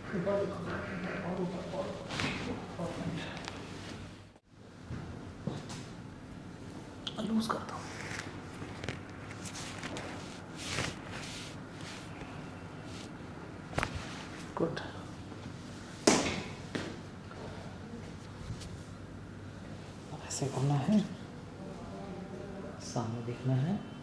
ऊपर और ऊपर और लूज कर दो। गुड। ऐसे करना है, सामने देखना है।